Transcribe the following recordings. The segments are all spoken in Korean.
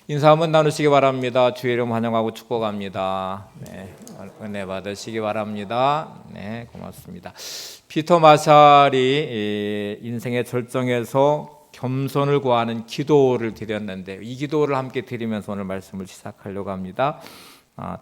인사 한번 나누시기 바랍니다. 주의 이름 환영하고 축복합니다. 네, 은혜 받으시기 바랍니다. 네, 고맙습니다. 피터 마샬이 인생의 절정에서 겸손을 구하는 기도를 드렸는데, 이 기도를 함께 드리면서 오늘 말씀을 시작하려고 합니다.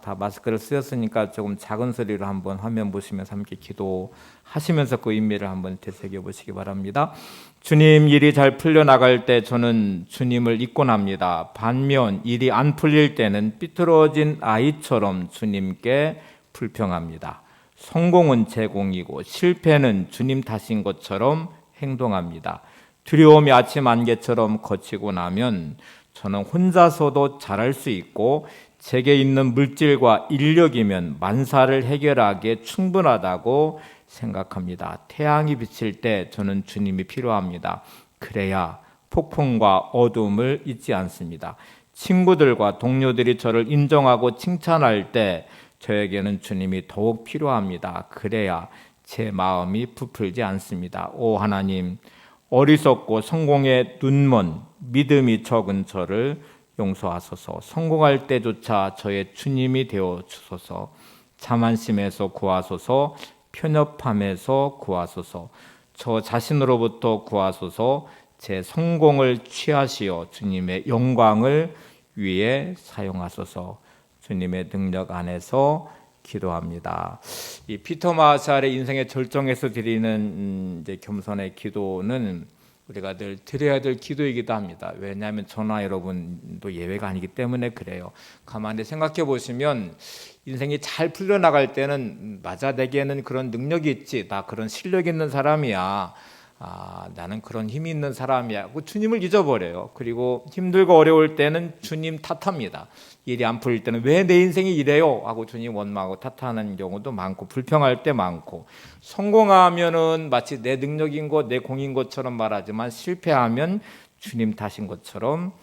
다 마스크를 쓰셨으니까 조금 작은 소리로 한번 화면 보시면서 함께 기도하시면서 그 의미를 한번 되새겨 보시기 바랍니다. 주님, 일이 잘 풀려나갈 때 저는 주님을 잊곤 합니다. 반면 일이 안 풀릴 때는 삐뚤어진 아이처럼 주님께 불평합니다. 성공은 제 공이고 실패는 주님 탓인 것처럼 행동합니다. 두려움이 아침 안개처럼 거치고 나면 저는 혼자서도 잘할 수 있고 제게 있는 물질과 인력이면 만사를 해결하기에 충분하다고 생각합니다. 태양이 비칠 때 저는 주님이 필요합니다. 그래야 폭풍과 어둠을 잊지 않습니다. 친구들과 동료들이 저를 인정하고 칭찬할 때 저에게는 주님이 더욱 필요합니다. 그래야 제 마음이 부풀지 않습니다. 오 하나님, 어리석고 성공에 눈먼 믿음이 적은 저를 용서하소서. 성공할 때조차 저의 주님이 되어 주소서. 자만심에서 구하소서. 편협함에서 구하소서. 저 자신으로부터 구하소서. 제 성공을 취하시어 주님의 영광을 위해 사용하소서. 주님의 능력 안에서 기도합니다. 이 피터 마샬의 인생의 절정에서 드리는 이제 겸손의 기도는 우리가 늘 드려야 될 기도이기도 합니다. 왜냐하면 저나 여러분도 예외가 아니기 때문에 그래요. 가만히 생각해 보시면 인생이 잘 풀려나갈 때는 맞아, 내게는 그런 능력이 있지, 나 그런 실력 있는 사람이야, 나는 그런 힘이 있는 사람이야, 주님을 잊어버려요. 그리고 힘들고 어려울 때는 주님 탓합니다. 일이 안 풀릴 때는 왜 내 인생이 이래요 하고 주님 원망하고 탓하는 경우도 많고, 불평할 때 많고, 성공하면은 마치 내 능력인 것, 내 공인 것처럼 말하지만 실패하면 주님 탓인 것처럼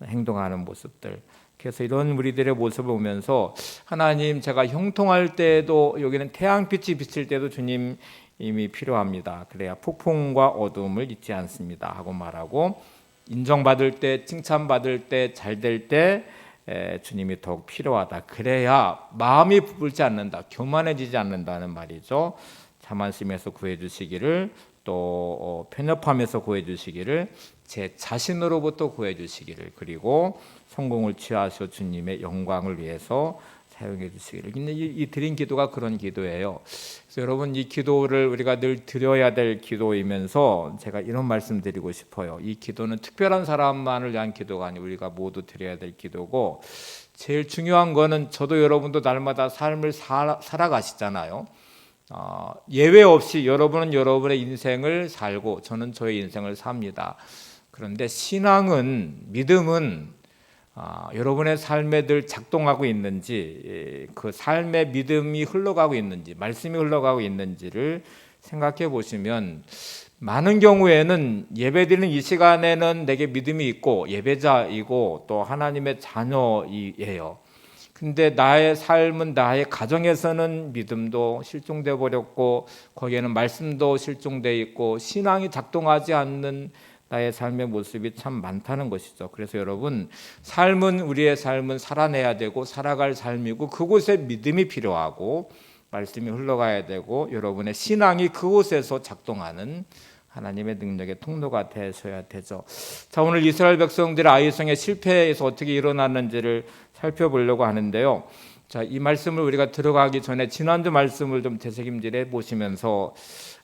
행동하는 모습들. 그래서 이런 우리들의 모습을 보면서 하나님, 제가 형통할 때도, 여기는 태양빛이 비칠 때도 주님 이미 필요합니다. 그래야 폭풍과 어둠을 잊지 않습니다 하고 말하고, 인정받을 때, 칭찬받을 때, 잘 될 때 주님이 더욱 필요하다. 그래야 마음이 부풀지 않는다, 교만해지지 않는다는 말이죠. 자만심에서 구해주시기를, 또 편협함에서 구해주시기를, 제 자신으로부터 구해주시기를, 그리고 성공을 취하시어 주님의 영광을 위해서 사용해 주시기를. 근데 이 드린 기도가 그런 기도예요. 그래서 여러분, 이 기도를 우리가 늘 드려야 될 기도이면서 제가 이런 말씀 드리고 싶어요. 이 기도는 특별한 사람만을 위한 기도가 아니고 우리가 모두 드려야 될 기도고, 제일 중요한 거는 저도 여러분도 날마다 삶을 살아가시잖아요. 예외 없이 여러분은 여러분의 인생을 살고 저는 저의 인생을 삽니다. 그런데 신앙은, 믿음은 여러분의 삶에 늘 작동하고 있는지, 그 삶의 믿음이 흘러가고 있는지, 말씀이 흘러가고 있는지를 생각해 보시면, 많은 경우에는 예배드리는 이 시간에는 내게 믿음이 있고 예배자이고 또 하나님의 자녀이에요. 근데 나의 삶은, 나의 가정에서는 믿음도 실종돼 버렸고, 거기에는 말씀도 실종돼 있고, 신앙이 작동하지 않는 나의 삶의 모습이 참 많다는 것이죠. 그래서 여러분, 우리의 삶은 살아내야 되고 살아갈 삶이고, 그곳에 믿음이 필요하고 말씀이 흘러가야 되고, 여러분의 신앙이 그곳에서 작동하는 하나님의 능력의 통로가 되셔야 되죠. 자, 오늘 이스라엘 백성들의 아이성의 실패에서 어떻게 일어났는지를 살펴보려고 하는데요. 자, 이 말씀을 우리가 들어가기 전에 지난주 말씀을 좀 되새김질해 보시면서,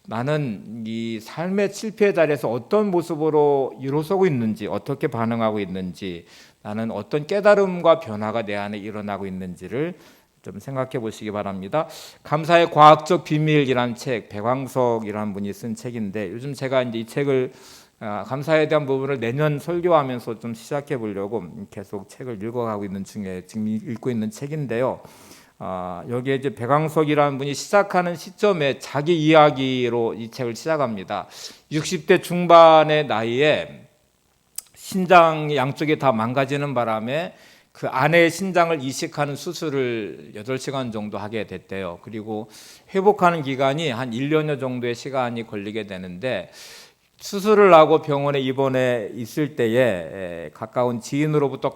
나는 이 삶의 실패의 자리에서 어떤 모습으로 일어서고 있는지, 어떻게 반응하고 있는지, 나는 어떤 깨달음과 변화가 내 안에 일어나고 있는지를 좀 생각해 보시기 바랍니다. 감사의 과학적 비밀이라는 책, 백왕석이라는 분이 쓴 책인데, 요즘 제가 이제 이 책을, 감사에 대한 부분을 내년 설교하면서 좀 시작해 보려고 계속 책을 읽어가고 있는 중에 지금 읽고 있는 책인데요. 여기에 이제 백왕석이라는 분이 시작하는 시점에 자기 이야기로 이 책을 시작합니다. 60대 중반의 나이에 신장 양쪽이 다 망가지는 바람에 그 아내의 신장을 이식하는 수술을 8시간 정도 하게 됐대요. 그리고 회복하는 기간이 한 1년여 정도의 시간이 걸리게 되는데, 수술을 하고 병원에 입원해 있을 때에 가까운 지인으로부터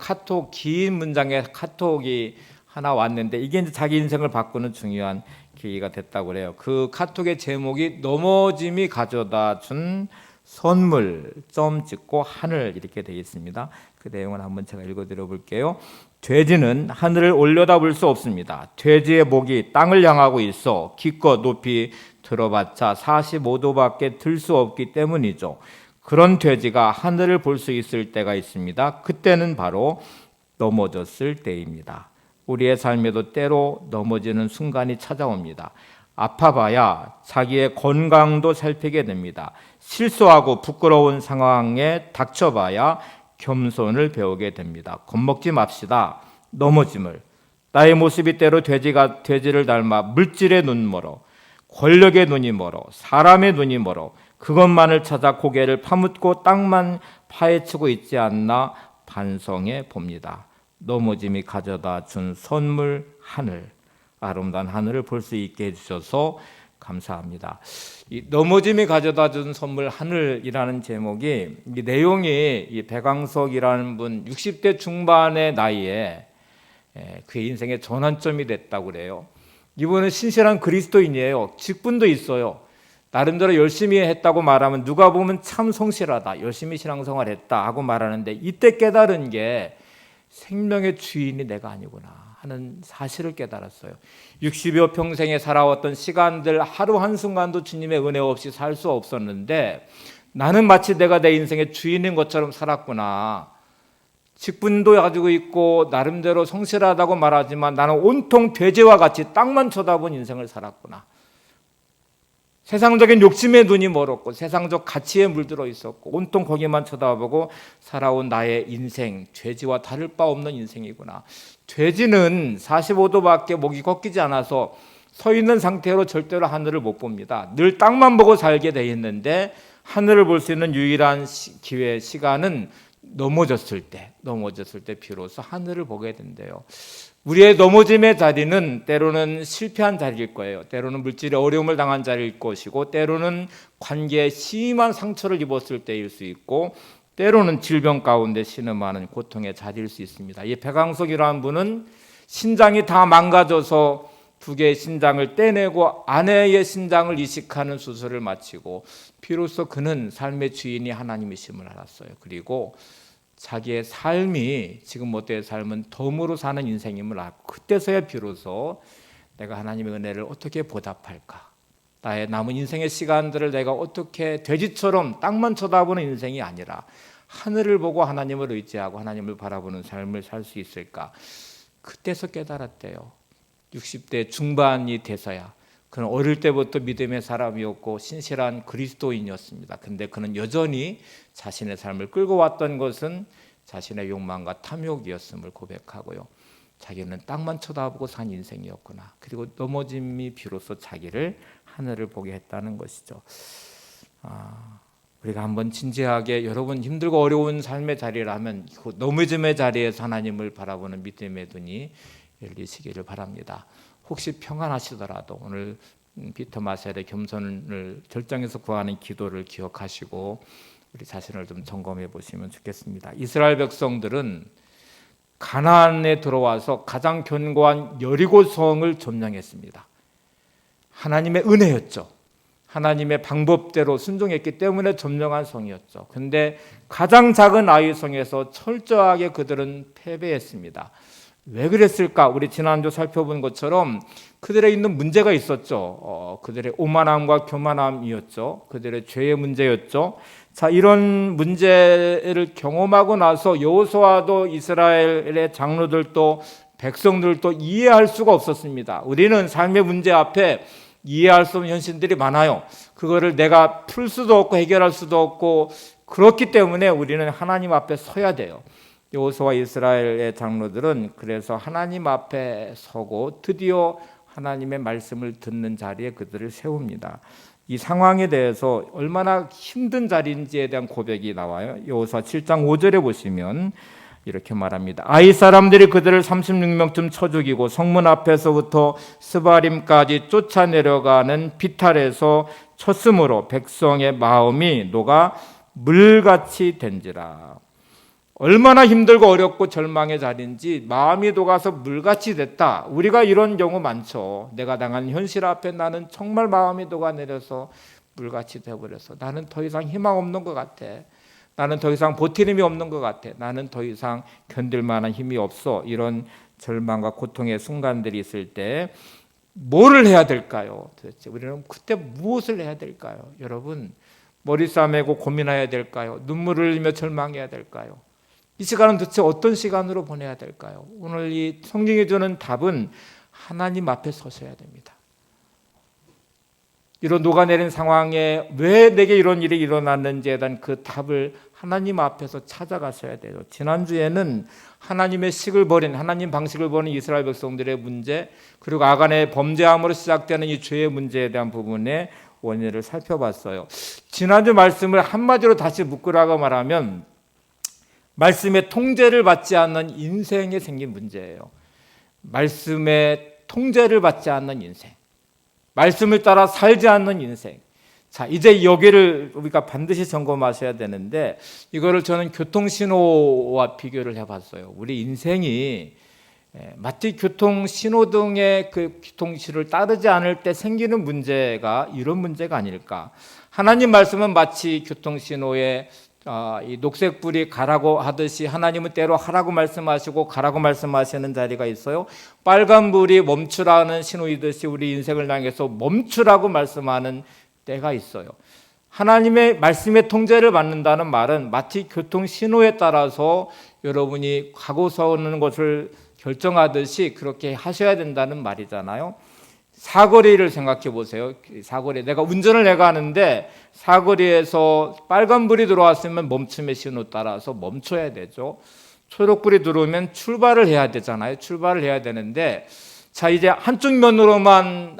긴 문장의 카톡이 하나 왔는데 이게 이제 자기 인생을 바꾸는 중요한 계기가 됐다고 그래요. 그 카톡의 제목이 넘어짐이 가져다 준 선물 점 찍고 하늘 이렇게 되어 있습니다. 그 내용을 한번 제가 읽어드려 볼게요. 돼지는 하늘을 올려다볼 수 없습니다. 돼지의 목이 땅을 향하고 있어 기껏 높이 들어봤자 45도밖에 들 수 없기 때문이죠. 그런 돼지가 하늘을 볼 수 있을 때가 있습니다. 그때는 바로 넘어졌을 때입니다. 우리의 삶에도 때로 넘어지는 순간이 찾아옵니다. 아파봐야 자기의 건강도 살피게 됩니다. 실수하고 부끄러운 상황에 닥쳐봐야 겸손을 배우게 됩니다. 겁먹지 맙시다. 넘어짐을. 나의 모습이 때로 돼지를 닮아 물질의 눈 멀어, 권력의 눈이 멀어, 사람의 눈이 멀어 그것만을 찾아 고개를 파묻고 땅만 파헤치고 있지 않나 반성해 봅니다. 넘어짐이 가져다 준 선물 하늘, 아름다운 하늘을 볼 수 있게 해주셔서 감사합니다. 이 넘어짐이 가져다 준 선물 하늘이라는 제목이 이 내용이 이 백왕석이라는 분 60대 중반의 나이에 그의 인생의 전환점이 됐다고 그래요. 이분은 신실한 그리스도인이에요. 직분도 있어요. 나름대로 열심히 했다고 말하면 누가 보면 참 성실하다, 열심히 신앙생활 했다 하고 말하는데 이때 깨달은 게 생명의 주인이 내가 아니구나 하는 사실을 깨달았어요. 60여 평생에 살아왔던 시간들 하루 한순간도 주님의 은혜 없이 살 수 없었는데 나는 마치 내가 내 인생의 주인인 것처럼 살았구나. 직분도 가지고 있고 나름대로 성실하다고 말하지만 나는 온통 돼지와 같이 땅만 쳐다본 인생을 살았구나. 세상적인 욕심의 눈이 멀었고 세상적 가치에 물들어 있었고 온통 거기만 쳐다보고 살아온 나의 인생, 돼지와 다를 바 없는 인생이구나. 돼지는 45도밖에 목이 꺾이지 않아서 서 있는 상태로 절대로 하늘을 못 봅니다. 늘 땅만 보고 살게 돼 있는데 하늘을 볼 수 있는 유일한 기회, 시간은 넘어졌을 때 비로소 하늘을 보게 된대요. 우리의 넘어짐의 자리는 때로는 실패한 자리일 거예요. 때로는 물질의 어려움을 당한 자리일 것이고 때로는 관계에 심한 상처를 입었을 때일 수 있고 때로는 질병 가운데 신음하는 고통의 자리일 수 있습니다. 이 백왕석이라는 분은 신장이 다 망가져서 두 개의 신장을 떼내고 아내의 신장을 이식하는 수술을 마치고 비로소 그는 삶의 주인이 하나님이심을 알았어요. 그리고 자기의 삶이 지금 못된 삶은 덤으로 사는 인생임을 알고 그때서야 비로소 내가 하나님의 은혜를 어떻게 보답할까, 나의 남은 인생의 시간들을 내가 어떻게 돼지처럼 땅만 쳐다보는 인생이 아니라 하늘을 보고 하나님을 의지하고 하나님을 바라보는 삶을 살 수 있을까, 그때서 깨달았대요. 60대 중반이 돼서야. 그는 어릴 때부터 믿음의 사람이었고 신실한 그리스도인이었습니다. 근데 그는 여전히 자신의 삶을 끌고 왔던 것은 자신의 욕망과 탐욕이었음을 고백하고요. 자기는 땅만 쳐다보고 산 인생이었구나. 그리고 넘어짐이 비로소 자기를 하늘을 보게 했다는 것이죠. 우리가 한번 진지하게 여러분 힘들고 어려운 삶의 자리라면 그 넘어짐의 자리에서 하나님을 바라보는 믿음의 눈이 열리시기를 바랍니다. 혹시 평안하시더라도 오늘 피터 마샬의 겸손을 절정에서 구하는 기도를 기억하시고 우리 자신을 좀 점검해 보시면 좋겠습니다. 이스라엘 백성들은 가나안에 들어와서 가장 견고한 여리고성을 점령했습니다. 하나님의 은혜였죠. 하나님의 방법대로 순종했기 때문에 점령한 성이었죠. 그런데 가장 작은 아이 성에서 철저하게 그들은 패배했습니다. 왜 그랬을까? 우리 지난주 살펴본 것처럼 그들에 있는 문제가 있었죠. 그들의 오만함과 교만함이었죠. 그들의 죄의 문제였죠. 자, 이런 문제를 경험하고 나서 여호수아도 이스라엘의 장로들도 백성들도 이해할 수가 없었습니다. 우리는 삶의 문제 앞에 이해할 수 없는 현실들이 많아요. 그거를 내가 풀 수도 없고 해결할 수도 없고 그렇기 때문에 우리는 하나님 앞에 서야 돼요. 여호수아와 이스라엘의 장로들은 그래서 하나님 앞에 서고 드디어 하나님의 말씀을 듣는 자리에 그들을 세웁니다. 이 상황에 대해서 얼마나 힘든 자리인지에 대한 고백이 나와요. 여호수아 7장 5절에 보시면 이렇게 말합니다. 아이 사람들이 그들을 36명쯤 쳐 죽이고 성문 앞에서부터 스바림까지 쫓아내려가는 비탈에서 쳤으므로 백성의 마음이 녹아 물같이 된지라. 얼마나 힘들고 어렵고 절망의 자리인지 마음이 녹아서 물같이 됐다. 우리가 이런 경우 많죠. 내가 당한 현실 앞에 나는 정말 마음이 녹아내려서 물같이 되어버려서 나는 더 이상 희망 없는 것 같아. 나는 더 이상 버틸 힘이 없는 것 같아. 나는 더 이상 견딜 만한 힘이 없어. 이런 절망과 고통의 순간들이 있을 때 뭐를 해야 될까요? 도대체 우리는 그때 무엇을 해야 될까요? 여러분, 머리 싸매고 고민해야 될까요? 눈물을 흘리며 절망해야 될까요? 이 시간은 도대체 어떤 시간으로 보내야 될까요? 오늘 이 성경이 주는 답은 하나님 앞에 서셔야 됩니다. 이런 녹아내린 상황에 왜 내게 이런 일이 일어났는지에 대한 그 답을 하나님 앞에서 찾아가셔야 돼요. 지난주에는 하나님의 식을 버린, 하나님 방식을 버린 이스라엘 백성들의 문제, 그리고 아간의 범죄함으로 시작되는 이 죄의 문제에 대한 부분의 원인을 살펴봤어요. 지난주 말씀을 한마디로 다시 묶으라고 말하면 말씀의 통제를 받지 않는 인생에 생긴 문제예요. 말씀의 통제를 받지 않는 인생, 말씀을 따라 살지 않는 인생. 자, 이제 여기를 우리가 반드시 점검하셔야 되는데, 이거를 저는 교통신호와 비교를 해봤어요. 우리 인생이 마치 교통신호등의 그 교통신호를 따르지 않을 때 생기는 문제가 이런 문제가 아닐까. 하나님 말씀은 마치 교통신호의 이 녹색불이 가라고 하듯이 하나님은 때로 하라고 말씀하시고 가라고 말씀하시는 자리가 있어요. 빨간불이 멈추라는 신호이듯이 우리 인생을 향해서 멈추라고 말씀하는 때가 있어요. 하나님의 말씀의 통제를 받는다는 말은 마치 교통신호에 따라서 여러분이 가고 서는 것을 결정하듯이 그렇게 하셔야 된다는 말이잖아요. 사거리를 생각해 보세요. 사거리, 내가 운전을 내가 하는데 사거리에서 빨간불이 들어왔으면 멈춤의 신호 따라서 멈춰야 되죠. 초록불이 들어오면 출발을 해야 되잖아요. 출발을 해야 되는데, 자, 이제 한쪽 면으로만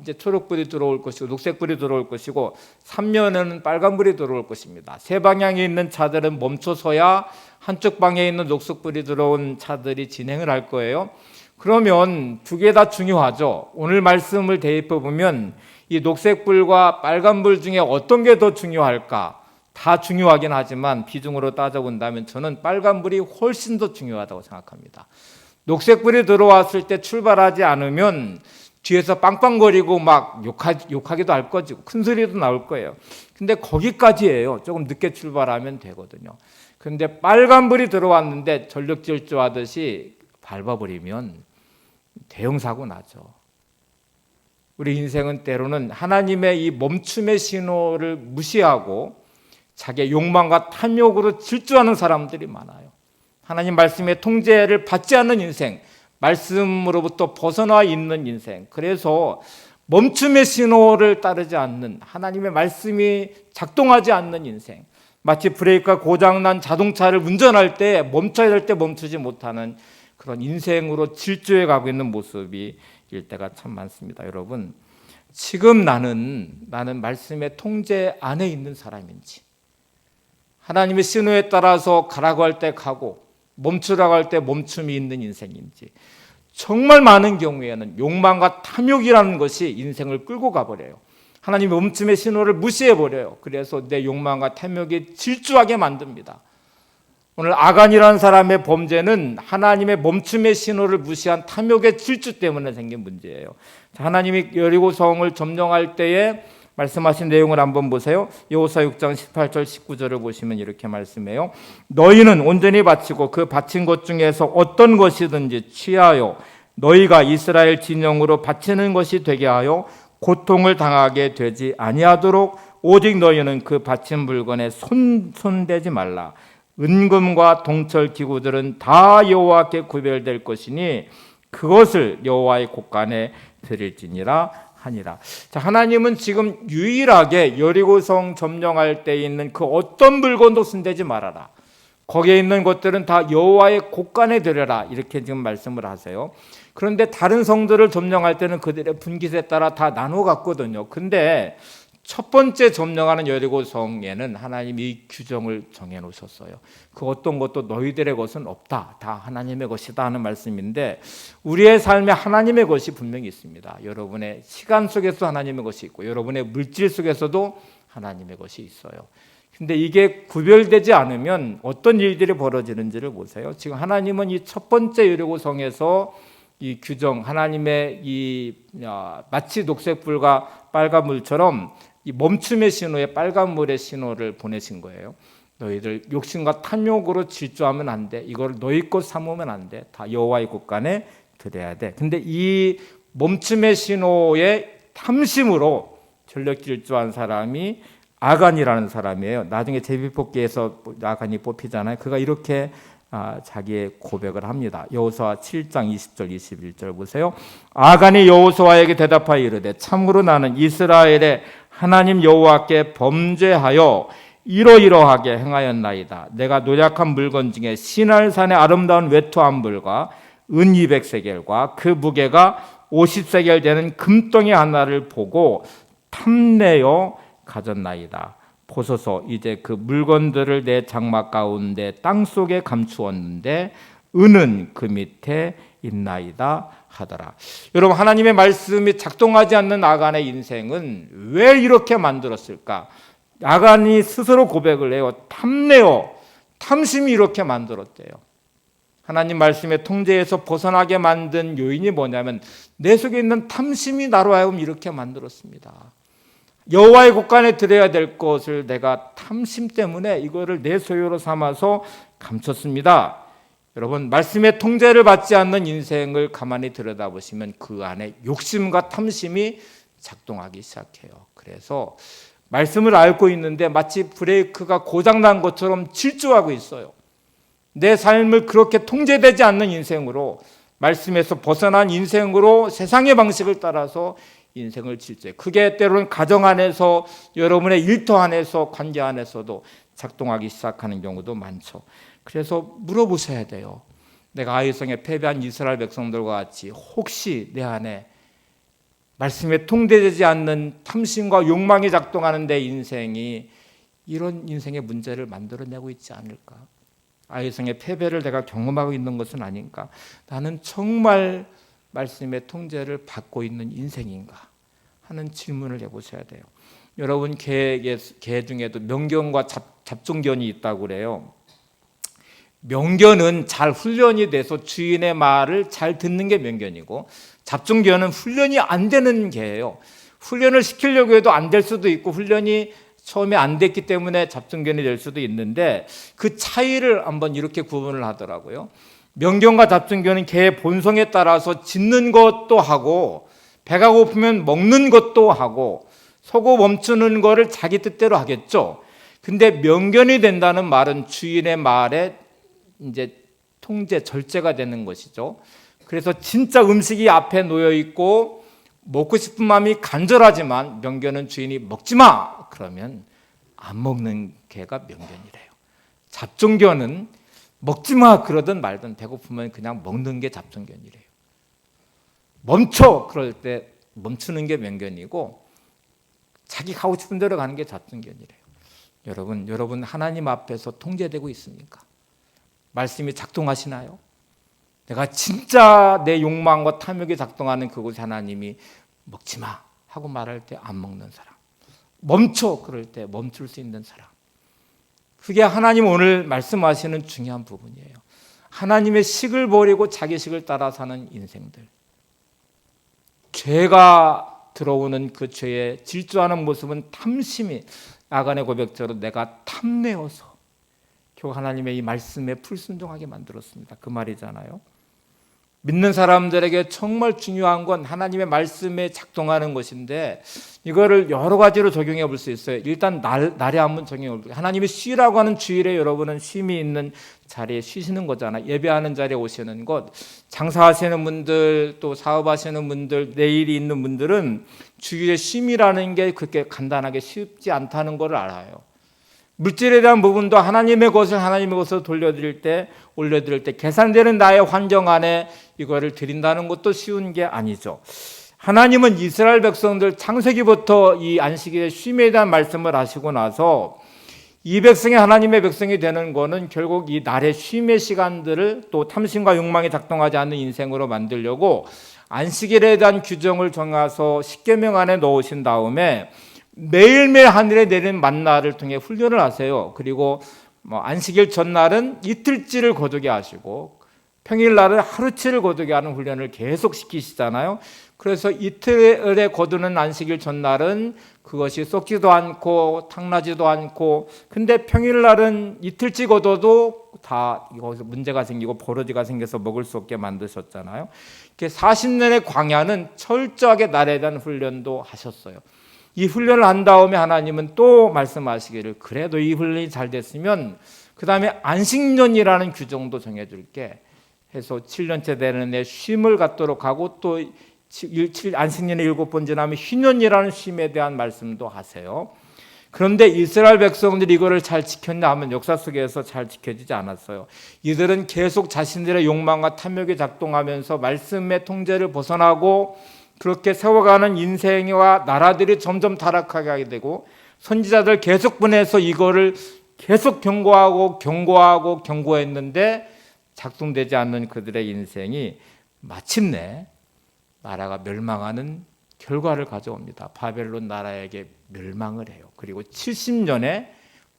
이제 초록불이 들어올 것이고 녹색불이 들어올 것이고 3면에는 빨간불이 들어올 것입니다. 세 방향에 있는 차들은 멈춰서야 한쪽 방향에 있는 녹색불이 들어온 차들이 진행을 할 거예요. 그러면 두 개 다 중요하죠. 오늘 말씀을 대입해 보면 이 녹색불과 빨간불 중에 어떤 게 더 중요할까? 다 중요하긴 하지만 비중으로 따져본다면 저는 빨간불이 훨씬 더 중요하다고 생각합니다. 녹색불이 들어왔을 때 출발하지 않으면 뒤에서 빵빵거리고 막 욕하기도 할 거지, 큰 소리도 나올 거예요. 근데 거기까지예요. 조금 늦게 출발하면 되거든요. 근데 빨간불이 들어왔는데 전력질주하듯이 밟아버리면 대형 사고 나죠. 우리 인생은 때로는 하나님의 이 멈춤의 신호를 무시하고 자기의 욕망과 탐욕으로 질주하는 사람들이 많아요. 하나님 말씀의 통제를 받지 않는 인생, 말씀으로부터 벗어나 있는 인생. 그래서 멈춤의 신호를 따르지 않는, 하나님의 말씀이 작동하지 않는 인생, 마치 브레이크가 고장난 자동차를 운전할 때 멈춰야 될 때 멈추지 못하는 그런 인생으로 질주해 가고 있는 모습이 일 때가 참 많습니다. 여러분, 지금 나는 말씀의 통제 안에 있는 사람인지, 하나님의 신호에 따라서 가라고 할 때 가고 멈추라고 할 때 멈춤이 있는 인생인지. 정말 많은 경우에는 욕망과 탐욕이라는 것이 인생을 끌고 가버려요. 하나님의 멈춤의 신호를 무시해버려요. 그래서 내 욕망과 탐욕이 질주하게 만듭니다. 오늘 아간이라는 사람의 범죄는 하나님의 멈춤의 신호를 무시한 탐욕의 질주 때문에 생긴 문제예요. 하나님이 여리고성을 점령할 때에 말씀하신 내용을 한번 보세요. 여호수아 6장 18절 19절을 보시면 이렇게 말씀해요. 너희는 온전히 바치고 그 바친 것 중에서 어떤 것이든지 취하여 너희가 이스라엘 진영으로 바치는 것이 되게 하여 고통을 당하게 되지 아니하도록 오직 너희는 그 바친 물건에 손대지 말라. 은금과 동철 기구들은 다 여호와께 구별될 것이니 그것을 여호와의 곳간에 드릴지니라 하니라. 자, 하나님은 지금 유일하게 여리고성 점령할 때 있는 그 어떤 물건도 손대지 말아라. 거기에 있는 것들은 다 여호와의 곳간에 드려라. 이렇게 지금 말씀을 하세요. 그런데 다른 성들을 점령할 때는 그들의 분깃에 따라 다 나눠 갔거든요. 근데 첫 번째 점령하는 여리고성에는 하나님이 규정을 정해 놓으셨어요. 그 어떤 것도 너희들의 것은 없다. 다 하나님의 것이다 하는 말씀인데, 우리의 삶에 하나님의 것이 분명히 있습니다. 여러분의 시간 속에서 하나님의 것이 있고 여러분의 물질 속에서도 하나님의 것이 있어요. 근데 이게 구별되지 않으면 어떤 일들이 벌어지는지를 보세요. 지금 하나님은 이 첫 번째 여리고성에서 이 규정, 하나님의 이 마치 녹색불과 빨간 물처럼 이 멈춤의 신호에 빨간 물의 신호를 보내신 거예요. 너희들 욕심과 탐욕으로 질주하면 안 돼. 이걸 너희 것 삼으면 안 돼. 다 여호와의 곳간에 드려야 돼. 근데 이 멈춤의 신호에 탐심으로 전력 질주한 사람이 아간이라는 사람이에요. 나중에 제비뽑기에서 아간이 뽑히잖아요. 그가 이렇게 자기의 고백을 합니다. 여호수아 7장 20절 21절 보세요. 아간이 여호수아에게 대답하여 이르되 참으로 나는 이스라엘의 하나님 여호와께 범죄하여 이러이러하게 행하였나이다. 내가 노략한 물건 중에 시날산의 아름다운 외투한벌과 은 200세겔과 그 무게가 50세겔 되는 금덩이 하나를 보고 탐내어 가졌나이다. 보소서 이제 그 물건들을 내 장막 가운데 땅속에 감추었는데 은은 그 밑에 있나이다 하더라. 여러분, 하나님의 말씀이 작동하지 않는 아간의 인생은 왜 이렇게 만들었을까? 아간이 스스로 고백을 해요. 탐내어, 탐심이 이렇게 만들었대요. 하나님 말씀의 통제에서 벗어나게 만든 요인이 뭐냐면 내 속에 있는 탐심이 나로 하여금 이렇게 만들었습니다. 여호와의 곳간에 드려야 될 것을 내가 탐심 때문에 이거를 내 소유로 삼아서 감췄습니다. 여러분, 말씀의 통제를 받지 않는 인생을 가만히 들여다보시면 그 안에 욕심과 탐심이 작동하기 시작해요. 그래서 말씀을 앓고 있는데 마치 브레이크가 고장난 것처럼 질주하고 있어요. 내 삶을 그렇게 통제되지 않는 인생으로, 말씀에서 벗어난 인생으로 세상의 방식을 따라서 인생을 질주해요. 그게 때로는 가정 안에서, 여러분의 일터 안에서, 관계 안에서도 작동하기 시작하는 경우도 많죠. 그래서 물어보셔야 돼요. 내가 아이성에 패배한 이스라엘 백성들과 같이 혹시 내 안에 말씀에 통제되지 않는 탐심과 욕망이 작동하는 내 인생이 이런 인생의 문제를 만들어내고 있지 않을까? 아이성의 패배를 내가 경험하고 있는 것은 아닌가? 나는 정말 말씀의 통제를 받고 있는 인생인가 하는 질문을 해보셔야 돼요. 여러분, 개 중에도 명견과 잡종견이 있다고 그래요. 명견은 잘 훈련이 돼서 주인의 말을 잘 듣는 게 명견이고, 잡종견은 훈련이 안 되는 개예요. 훈련을 시키려고 해도 안 될 수도 있고, 훈련이 처음에 안 됐기 때문에 잡종견이 될 수도 있는데, 그 차이를 한번 이렇게 구분을 하더라고요. 명견과 잡종견은 개의 본성에 따라서 짖는 것도 하고, 배가 고프면 먹는 것도 하고, 서고 멈추는 거를 자기 뜻대로 하겠죠. 근데 명견이 된다는 말은 주인의 말에 이제 통제, 절제가 되는 것이죠. 그래서 진짜 음식이 앞에 놓여 있고 먹고 싶은 마음이 간절하지만 명견은 주인이 먹지 마 그러면 안 먹는 개가 명견이래요. 잡종견은 먹지 마 그러든 말든 배고프면 그냥 먹는 게 잡종견이래요. 멈춰 그럴 때 멈추는 게 명견이고, 자기 가고 싶은 대로 가는 게 잡종견이래요. 여러분 하나님 앞에서 통제되고 있습니까? 말씀이 작동하시나요? 내가 진짜 내 욕망과 탐욕이 작동하는 그곳에 하나님이 먹지 마 하고 말할 때 안 먹는 사람, 멈춰 그럴 때 멈출 수 있는 사람, 그게 하나님 오늘 말씀하시는 중요한 부분이에요. 하나님의 식을 버리고 자기 식을 따라 사는 인생들, 죄가 들어오는 그 죄에 질주하는 모습은 탐심이, 아간의 고백대로 내가 탐내어서 결국 하나님의 이 말씀에 불순종하게 만들었습니다. 그 말이잖아요. 믿는 사람들에게 정말 중요한 건 하나님의 말씀에 작동하는 것인데, 이거를 여러 가지로 적용해 볼 수 있어요. 일단 날에 한번 적용해 볼게요. 하나님이 쉬라고 하는 주일에 여러분은 쉼이 있는 자리에 쉬시는 거잖아요. 예배하는 자리에 오시는 것. 장사하시는 분들, 또 사업하시는 분들, 내일이 있는 분들은 주일에 쉼이라는 게 그렇게 간단하게 쉽지 않다는 걸 알아요. 물질에 대한 부분도 하나님의 것을 하나님의 것으로 올려드릴 때 계산되는 나의 환경 안에 이거를 드린다는 것도 쉬운 게 아니죠. 하나님은 이스라엘 백성들 창세기부터 이 안식일의 쉼에 대한 말씀을 하시고 나서 이 백성이 하나님의 백성이 되는 것은 결국 이 날의 쉼의 시간들을 또 탐심과 욕망이 작동하지 않는 인생으로 만들려고 안식일에 대한 규정을 정해서 십계명 안에 넣으신 다음에 매일매일 하늘에 내리는 만나를 통해 훈련을 하세요. 그리고 안식일 전날은 이틀치를 거두게 하시고 평일날은 하루치를 거두게 하는 훈련을 계속 시키시잖아요. 그래서 이틀에 거두는 안식일 전날은 그것이 썩지도 않고 탕나지도 않고, 근데 평일날은 이틀치 거둬도 다 이거서 문제가 생기고 버러지가 생겨서 먹을 수 없게 만드셨잖아요. 40년의 광야는 철저하게 날에 대한 훈련도 하셨어요. 이 훈련을 한 다음에 하나님은 또 말씀하시기를 그래도 이 훈련이 잘 됐으면 그 다음에 안식년이라는 규정도 정해줄게 해서 7년째 되는 애 쉼을 갖도록 하고 또 안식년의 7번 지나면 희년이라는 쉼에 대한 말씀도 하세요. 그런데 이스라엘 백성들이 이거를 잘 지켰냐 하면 역사 속에서 잘 지켜지지 않았어요. 이들은 계속 자신들의 욕망과 탐욕이 작동하면서 말씀의 통제를 벗어나고 그렇게 세워가는 인생과 나라들이 점점 타락하게 하게 되고 선지자들 계속 보내서 이거를 계속 경고했는데 작동되지 않는 그들의 인생이 마침내 나라가 멸망하는 결과를 가져옵니다. 바벨론 나라에게 멸망을 해요. 그리고 70년의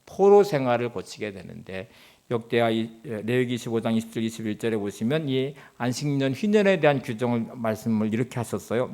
포로 생활을 거치게 되는데 역대하 레위기 25장 20절 21절에 보시면 이 안식년 휘년에 대한 규정을 말씀을 이렇게 하셨어요.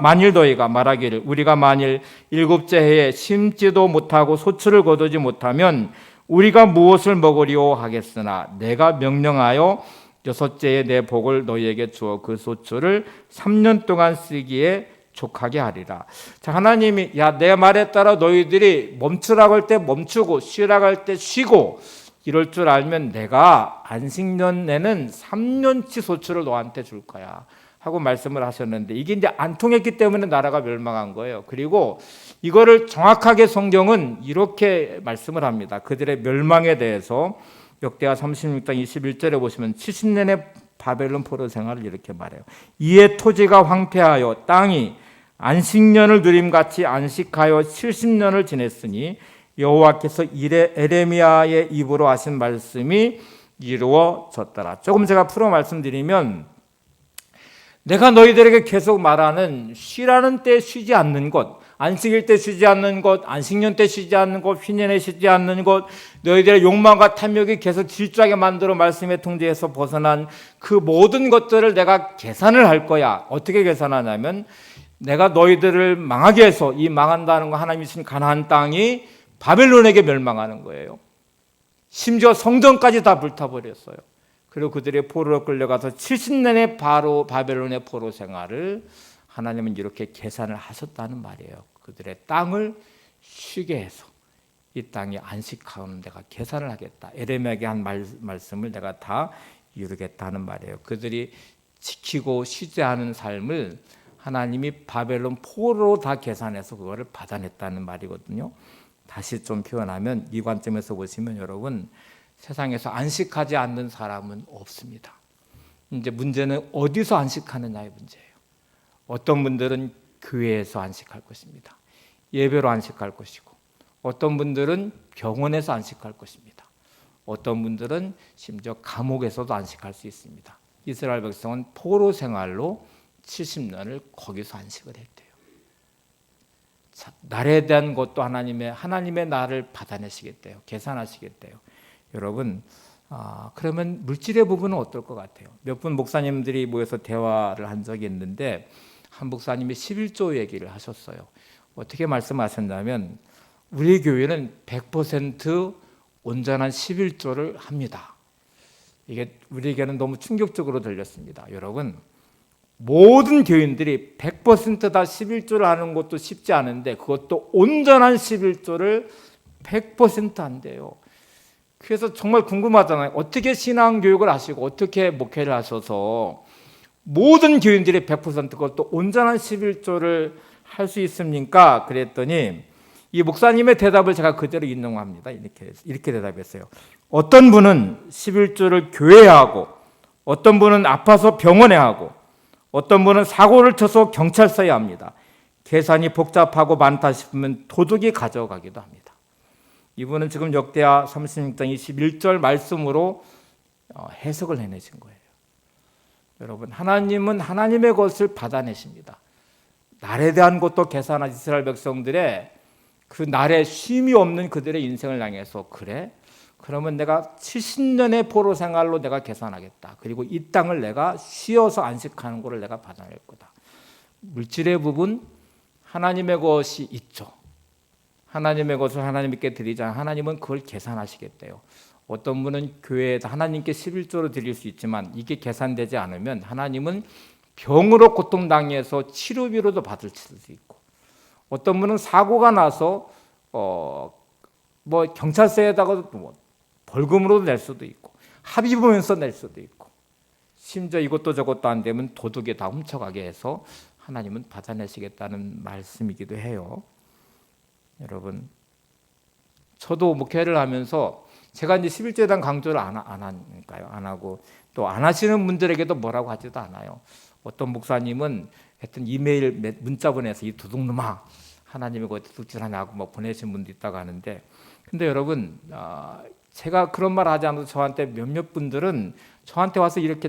만일 너희가 말하기를 우리가 만일 7째 해에 심지도 못하고 소출을 거두지 못하면 우리가 무엇을 먹으리오 하겠으나 내가 명령하여 6째 해에 내 복을 너희에게 주어 그 소출을 3년 동안 쓰기에 족하게 하리라. 자, 하나님이 내 말에 따라 너희들이 멈추라고 할 때 멈추고 쉬라고 할 때 쉬고 이럴 줄 알면 내가 안식년에는 3년치 소출을 너한테 줄 거야 하고 말씀을 하셨는데 이게 이제 안 통했기 때문에 나라가 멸망한 거예요. 그리고 이거를 정확하게 성경은 이렇게 말씀을 합니다. 그들의 멸망에 대해서 역대하 36장 21절에 보시면 70년의 바벨론 포로 생활을 이렇게 말해요. 이에 토지가 황폐하여 땅이 안식년을 누림같이 안식하여 70년을 지냈으니 여호와께서 에레미야의 입으로 하신 말씀이 이루어졌더라. 조금 제가 풀어 말씀드리면 내가 너희들에게 계속 말하는 쉬라는 때 쉬지 않는 것, 안식일 때 쉬지 않는 것, 안식년 때 쉬지 않는 것, 휘년에 쉬지 않는 것, 너희들의 욕망과 탐욕이 계속 질주하게 만들어 말씀의 통제에서 벗어난 그 모든 것들을 내가 계산을 할 거야. 어떻게 계산하냐면 내가 너희들을 망하게 해서 이 망한다는 거 하나님이 주신 가나안 땅이 바벨론에게 멸망하는 거예요. 심지어 성전까지 다 불타버렸어요. 그리고 그들의 포로로 끌려가서 70년의 바로 바벨론의 포로 생활을 하나님은 이렇게 계산을 하셨다는 말이에요. 그들의 땅을 쉬게 해서 이 땅이 안식하는 데가 계산을 하겠다. 에레미야에게 한 말씀을 내가 다 이루겠다는 말이에요. 그들이 지키고 쉬지 않은 삶을 하나님이 바벨론 포로로 다 계산해서 그거를 받아냈다는 말이거든요. 다시 좀 표현하면 이 관점에서 보시면 여러분 세상에서 안식하지 않는 사람은 없습니다. 이제 문제는 어디서 안식하느냐의 문제예요. 어떤 분들은 교회에서 안식할 것입니다. 예배로 안식할 것이고 어떤 분들은 병원에서 안식할 것입니다. 어떤 분들은 심지어 감옥에서도 안식할 수 있습니다. 이스라엘 백성은 포로 생활로 70년을 거기서 안식을 했대요. 자, 날에 대한 것도 하나님의 날을 받아내시겠대요. 계산하시겠대요. 여러분, 그러면 물질의 부분은 어떨 것 같아요? 몇 분 목사님들이 모여서 대화를 한 적이 있는데 한 목사님이 11조 얘기를 하셨어요. 어떻게 말씀하셨냐면 우리 교회는 100% 온전한 11조를 합니다. 이게 우리에게는 너무 충격적으로 들렸습니다. 여러분, 모든 교인들이 100% 다 11조를 하는 것도 쉽지 않은데 그것도 온전한 11조를 100% 한대요. 그래서 정말 궁금하잖아요. 어떻게 신앙교육을 하시고 어떻게 목회를 하셔서 모든 교인들이 100% 그것도 온전한 11조를 할 수 있습니까? 그랬더니 이 목사님의 대답을 제가 그대로 인용합니다. 이렇게 대답했어요. 어떤 분은 11조를 교회에 하고 어떤 분은 아파서 병원에 하고 어떤 분은 사고를 쳐서 경찰서에 합니다. 계산이 복잡하고 많다 싶으면 도둑이 가져가기도 합니다. 이분은 지금 역대하 36장 21절 말씀으로 해석을 해내신 거예요. 여러분, 하나님은 하나님의 것을 받아내십니다. 날에 대한 것도 계산한 이스라엘 백성들의 그 날에 쉼이 없는 그들의 인생을 향해서, 그래? 그러면 내가 70년의 포로 생활로 내가 계산하겠다. 그리고 이 땅을 내가 쉬어서 안식하는 것을 내가 받아낼 거다. 물질의 부분, 하나님의 것이 있죠. 하나님의 것을 하나님께 드리자. 하나님은 그걸 계산하시겠대요. 어떤 분은 교회에서 하나님께 11조로 드릴 수 있지만 이게 계산되지 않으면 하나님은 병으로 고통당해서 치료비로도 받을 수도 있고, 어떤 분은 사고가 나서 경찰서에다가 벌금으로도 낼 수도 있고, 합의 보면서 낼 수도 있고, 심지어 이것도 저것도 안 되면 도둑이 다 훔쳐가게 해서 하나님은 받아내시겠다는 말씀이기도 해요. 여러분, 저도 목회를 하면서 제가 이제 11조에 대한 강조를 안 하니까요. 안 하고 또 안 하시는 분들에게도 뭐라고 하지도 않아요. 어떤 목사님은 하여튼 이메일 문자 보내서 이 도둑놈아 하나님이 그 도둑질하냐고 뭐 보내신 분도 있다고 하는데, 근데 여러분, 제가 그런 말 하지 않아도 저한테 몇몇 분들은 저한테 와서 이렇게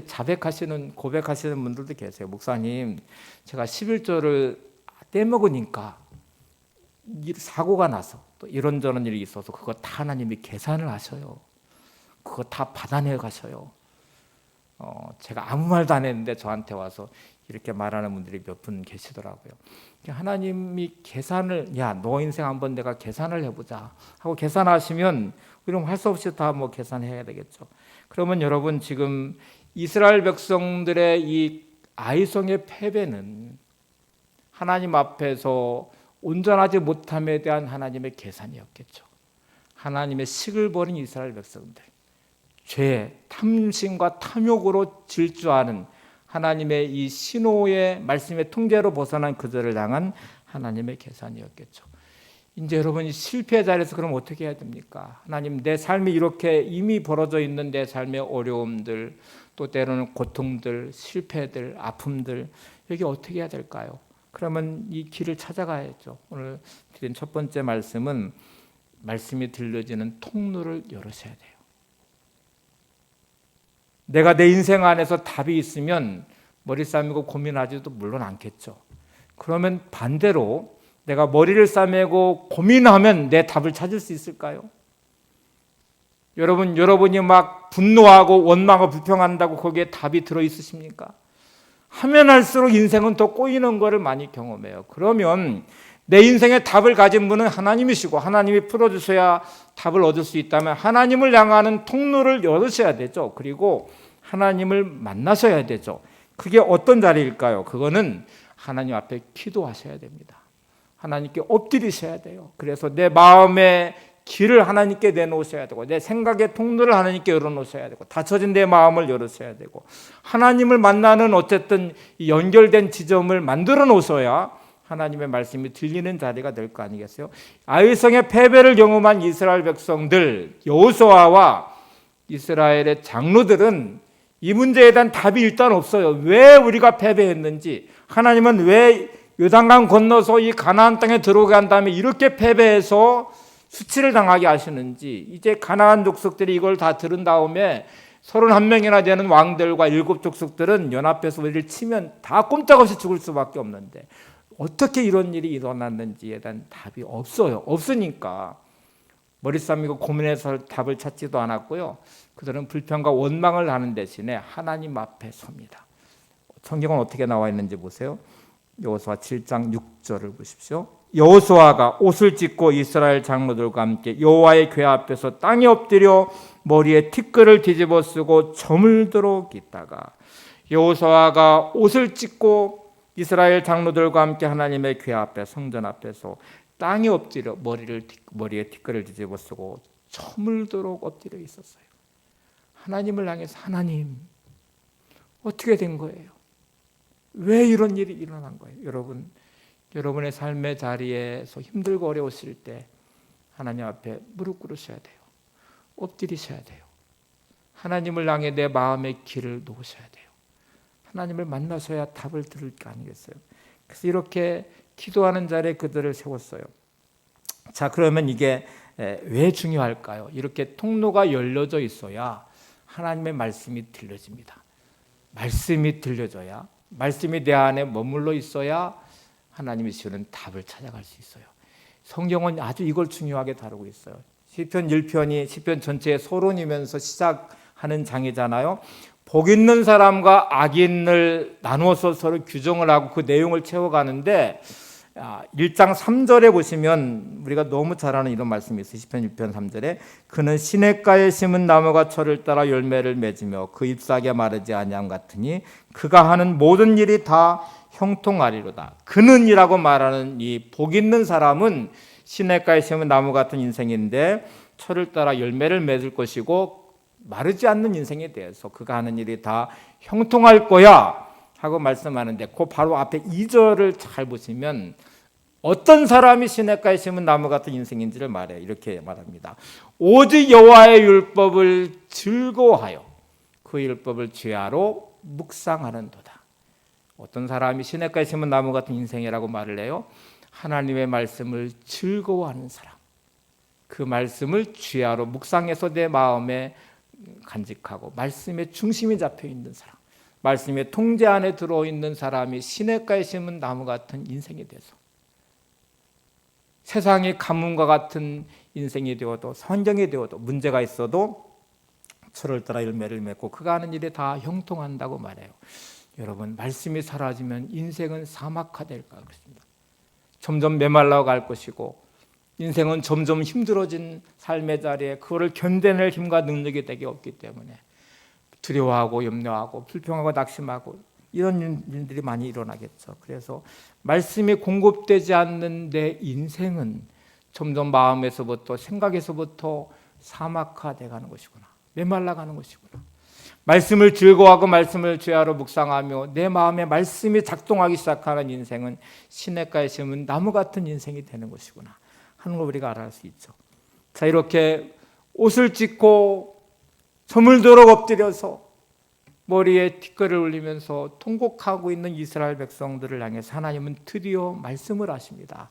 고백하시는 분들도 계세요. 목사님, 제가 11조를 떼먹으니까 사고가 나서 또 이런저런 일이 있어서 그거 다 하나님이 계산을 하셔요. 그거 다 받아내 가셔요. 제가 아무 말도 안 했는데 저한테 와서 이렇게 말하는 분들이 몇 분 계시더라고요. 하나님이 계산을, 야, 너 인생 한번 내가 계산을 해보자 하고 계산하시면 우리는 할 수 없이 다 뭐 계산해야 되겠죠. 그러면 여러분, 지금 이스라엘 백성들의 이 아이성의 패배는 하나님 앞에서 온전하지 못함에 대한 하나님의 계산이었겠죠. 하나님의 식을 버린 이스라엘 백성들, 죄, 탐심과 탐욕으로 질주하는 하나님의 이 신호의 말씀의 통제로 벗어난 그들을 향한 하나님의 계산이었겠죠. 이제 여러분이 실패의 자리에서 그럼 어떻게 해야 됩니까? 하나님, 내 삶이 이렇게 이미 벌어져 있는 내 삶의 어려움들, 또 때로는 고통들, 실패들, 아픔들, 여기 어떻게 해야 될까요? 그러면 이 길을 찾아가야죠. 오늘 드린 첫 번째 말씀은 말씀이 들려지는 통로를 열으셔야 돼요. 내가 내 인생 안에서 답이 있으면 머리 싸매고 고민하지도 물론 않겠죠. 그러면 반대로 내가 머리를 싸매고 고민하면 내 답을 찾을 수 있을까요? 여러분이 막 분노하고 원망하고 불평한다고 거기에 답이 들어있으십니까? 하면 할수록 인생은 더 꼬이는 것을 많이 경험해요. 그러면 내 인생의 답을 가진 분은 하나님이시고 하나님이 풀어주셔야 답을 얻을 수 있다면 하나님을 향하는 통로를 열으셔야 되죠. 그리고 하나님을 만나셔야 되죠. 그게 어떤 자리일까요? 그거는 하나님 앞에 기도하셔야 됩니다. 하나님께 엎드리셔야 돼요. 그래서 내 마음의 길을 하나님께 내놓으셔야 되고, 내 생각의 통로를 하나님께 열어놓으셔야 되고, 닫혀진 내 마음을 열으셔야 되고, 하나님을 만나는 어쨌든 연결된 지점을 만들어 놓으셔야 하나님의 말씀이 들리는 자리가 될 거 아니겠어요? 아이성의 패배를 경험한 이스라엘 백성들, 여호수아와 이스라엘의 장로들은 이 문제에 대한 답이 일단 없어요. 왜 우리가 패배했는지, 하나님은 왜 요단강 건너서 이 가나안 땅에 들어오게 한 다음에 이렇게 패배해서 수치를 당하게 하시는지, 이제 가나안 족속들이 이걸 다 들은 다음에 31명이나 되는 왕들과 7 족속들은 연합해서 우리를 치면 다 꼼짝없이 죽을 수밖에 없는데 어떻게 이런 일이 일어났는지에 대한 답이 없어요. 없으니까 머리 싸매고 고민해서 답을 찾지도 않았고요. 그들은 불평과 원망을 하는 대신에 하나님 앞에 섭니다. 성경은 어떻게 나와 있는지 보세요. 여호수아 7장 6절을 보십시오. 여호수아가 옷을 찢고 이스라엘 장로들과 함께 여호와의 궤 앞에서 땅에 엎드려 머리에 티끌을 뒤집어 쓰고 저물도록 있다가, 여호수아가 옷을 찢고 이스라엘 장로들과 함께 하나님의 궤 앞에, 성전 앞에서 땅에 엎드려 머리에 티끌을 뒤집어 쓰고 저물도록 엎드려 있었어요. 하나님을 향해서, 하나님, 어떻게 된 거예요? 왜 이런 일이 일어난 거예요? 여러분의 삶의 자리에서 힘들고 어려우실 때 하나님 앞에 무릎 꿇으셔야 돼요. 엎드리셔야 돼요. 하나님을 향해 내 마음의 길을 놓으셔야 돼요. 하나님을 만나셔야 답을 들을 거 아니겠어요? 그래서 이렇게 기도하는 자리에 그들을 세웠어요. 자, 그러면 이게 왜 중요할까요? 이렇게 통로가 열려져 있어야 하나님의 말씀이 들려집니다. 말씀이 들려져야, 말씀이 내 안에 머물러 있어야 하나님이 주는 답을 찾아갈 수 있어요. 성경은 아주 이걸 중요하게 다루고 있어요. 시편 1편이 시편 전체의 소론이면서 시작하는 장이잖아요. 복 있는 사람과 악인을 나누어서 서로 규정을 하고 그 내용을 채워가는데 1장 3절에 보시면 우리가 너무 잘 아는 이런 말씀이 있어요. 시편 1편 3절에 그는 시냇가에 심은 나무가 철을 따라 열매를 맺으며 그 잎사귀가 마르지 아니함 같으니 그가 하는 모든 일이 다 형통하리로다. 그는이라고 말하는 이 복 있는 사람은 시냇가에 심은 나무 같은 인생인데 철을 따라 열매를 맺을 것이고 마르지 않는 인생에 대해서 그가 하는 일이 다 형통할 거야 하고 말씀하는데 그 바로 앞에 2절을 잘 보시면 어떤 사람이 시냇가에 심은 나무 같은 인생인지를 말해요. 이렇게 말합니다. 오직 여호와의 율법을 즐거워하여 그 율법을 죄하로 묵상하는도다. 어떤 사람이 시냇가에 심은 나무 같은 인생이라고 말을 해요. 하나님의 말씀을 즐거워하는 사람, 그 말씀을 죄하로 묵상해서 내 마음에 간직하고 말씀의 중심이 잡혀 있는 사람, 말씀의 통제 안에 들어있는 사람이 시냇가에 심은 나무 같은 인생이 돼서 세상의 가뭄과 같은 인생이 되어도 환경이 되어도 문제가 있어도 철을 따라 열매를 맺고 그가 하는 일에 다 형통한다고 말해요. 여러분, 말씀이 사라지면 인생은 사막화될까 그렇습니다. 점점 메말라 갈 것이고 인생은 점점 힘들어진 삶의 자리에 그거를 견뎌낼 힘과 능력이 되게 없기 때문에 두려워하고 염려하고 불평하고 낙심하고 이런 일들이 많이 일어나겠죠. 그래서 말씀이 공급되지 않는 내 인생은 점점 마음에서부터 생각에서부터 사막화돼 가는 것이구나. 메말라 가는 것이구나. 말씀을 즐거워하고 말씀을 죄하로 묵상하며 내 마음에 말씀이 작동하기 시작하는 인생은 시냇가에 심은 나무 같은 인생이 되는 것이구나 하는 걸 우리가 알아갈 수 있죠. 자, 이렇게 옷을 찢고 저물도록 엎드려서 머리에 티끌을 올리면서 통곡하고 있는 이스라엘 백성들을 향해서 하나님은 드디어 말씀을 하십니다.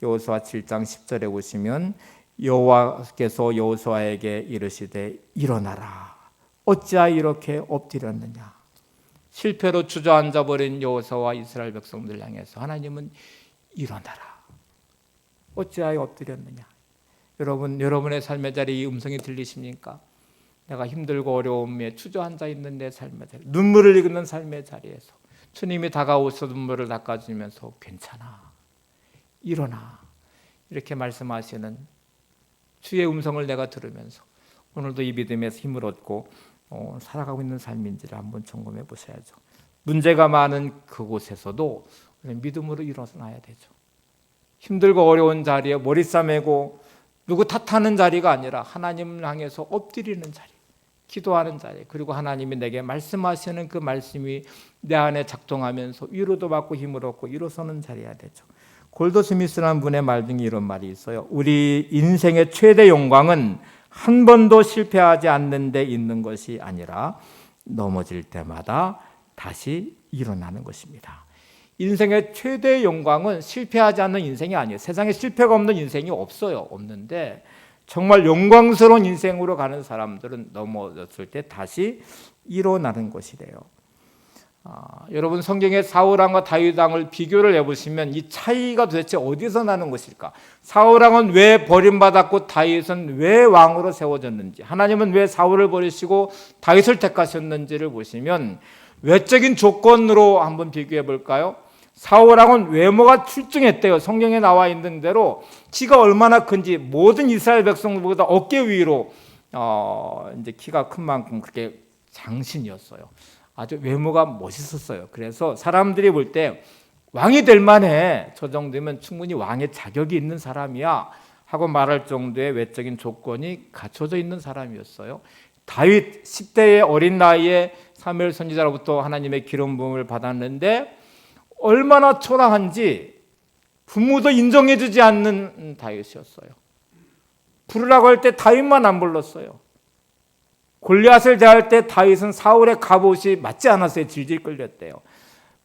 여호수아 7장 10절에 보시면 여호와께서 여호수아에게 이르시되 일어나라. 어찌하여 이렇게 엎드렸느냐. 실패로 주저앉아 버린 여호수아와 이스라엘 백성들 향해서 하나님은 일어나라. 어찌하여 엎드렸느냐. 여러분, 여러분의 삶의 자리에 이 음성이 들리십니까? 내가 힘들고 어려움에 주저앉아 있는 내 삶의 자리, 눈물을 흘리는 삶의 자리에서 주님이 다가오셔서 눈물을 닦아주면서 괜찮아, 일어나 이렇게 말씀하시는 주의 음성을 내가 들으면서 오늘도 이 믿음에서 힘을 얻고 살아가고 있는 삶인지를 한번 점검해 보셔야죠. 문제가 많은 그곳에서도 믿음으로 일어나야 되죠. 힘들고 어려운 자리에 머리 싸매고 누구 탓하는 자리가 아니라 하나님을 향해서 엎드리는 자리, 기도하는 자리, 그리고 하나님이 내게 말씀하시는 그 말씀이 내 안에 작동하면서 위로도 받고 힘을 얻고 일어서는 자리여야 되죠. 골더 스미스라는 분의 말 중에 이런 말이 있어요. 우리 인생의 최대 영광은 한 번도 실패하지 않는 데 있는 것이 아니라 넘어질 때마다 다시 일어나는 것입니다. 인생의 최대의 영광은 실패하지 않는 인생이 아니에요. 세상에 실패가 없는 인생이 없어요. 없는데 정말 영광스러운 인생으로 가는 사람들은 넘어졌을 때 다시 일어나는 것이래요. 여러분, 성경의 사울왕과 다윗왕을 비교를 해보시면 이 차이가 도대체 어디서 나는 것일까? 사울왕은 왜 버림받았고 다윗은 왜 왕으로 세워졌는지, 하나님은 왜 사울을 버리시고 다윗을 택하셨는지를 보시면 외적인 조건으로 한번 비교해 볼까요? 사울왕은 외모가 출중했대요. 성경에 나와 있는 대로 키가 얼마나 큰지 모든 이스라엘 백성들보다 어깨 위로 이제 키가 큰 만큼 그렇게 장신이었어요. 아주 외모가 멋있었어요. 그래서 사람들이 볼 때 왕이 될 만해, 저 정도면 충분히 왕의 자격이 있는 사람이야 하고 말할 정도의 외적인 조건이 갖춰져 있는 사람이었어요. 다윗 10대의 어린 나이에 사무엘 선지자로부터 하나님의 기름 부음을 받았는데 얼마나 초라한지 부모도 인정해주지 않는 다윗이었어요. 부르라고 할 때 다윗만 안 불렀어요. 골리앗을 대할 때 다윗은 사울의 갑옷이 맞지 않았어요. 질질 끌렸대요.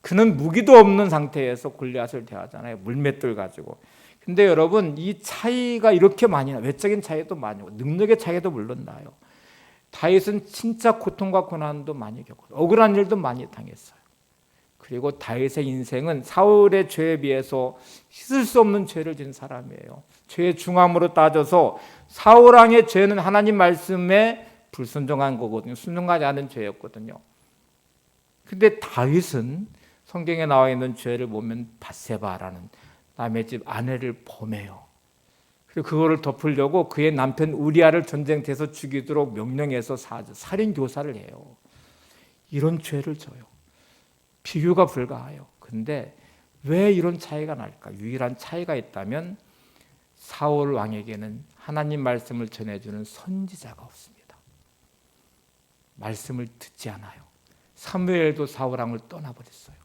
그는 무기도 없는 상태에서 골리앗을 대하잖아요. 물맷돌 가지고. 근데 여러분, 이 차이가 이렇게 많이 나요. 외적인 차이도 많이 나고 능력의 차이도 물론 나요. 다윗은 진짜 고통과 고난도 많이 겪었어요. 억울한 일도 많이 당했어요. 그리고 다윗의 인생은 사울의 죄에 비해서 씻을 수 없는 죄를 지은 사람이에요. 죄의 중함으로 따져서 사울 왕의 죄는 하나님 말씀에 불순종한 거거든요. 순종하지 않은 죄였거든요. 근데 다윗은 성경에 나와 있는 죄를 보면 밧세바라는 남의 집 아내를 범해요. 그리고 그거를 덮으려고 그의 남편 우리아를 전쟁터에서 죽이도록 명령해서 살인 교사를 해요. 이런 죄를 져요. 비교가 불가해요. 근데 왜 이런 차이가 날까? 유일한 차이가 있다면 사울 왕에게는 하나님 말씀을 전해주는 선지자가 없습니다. 말씀을 듣지 않아요. 사무엘도 사울 왕을 떠나버렸어요.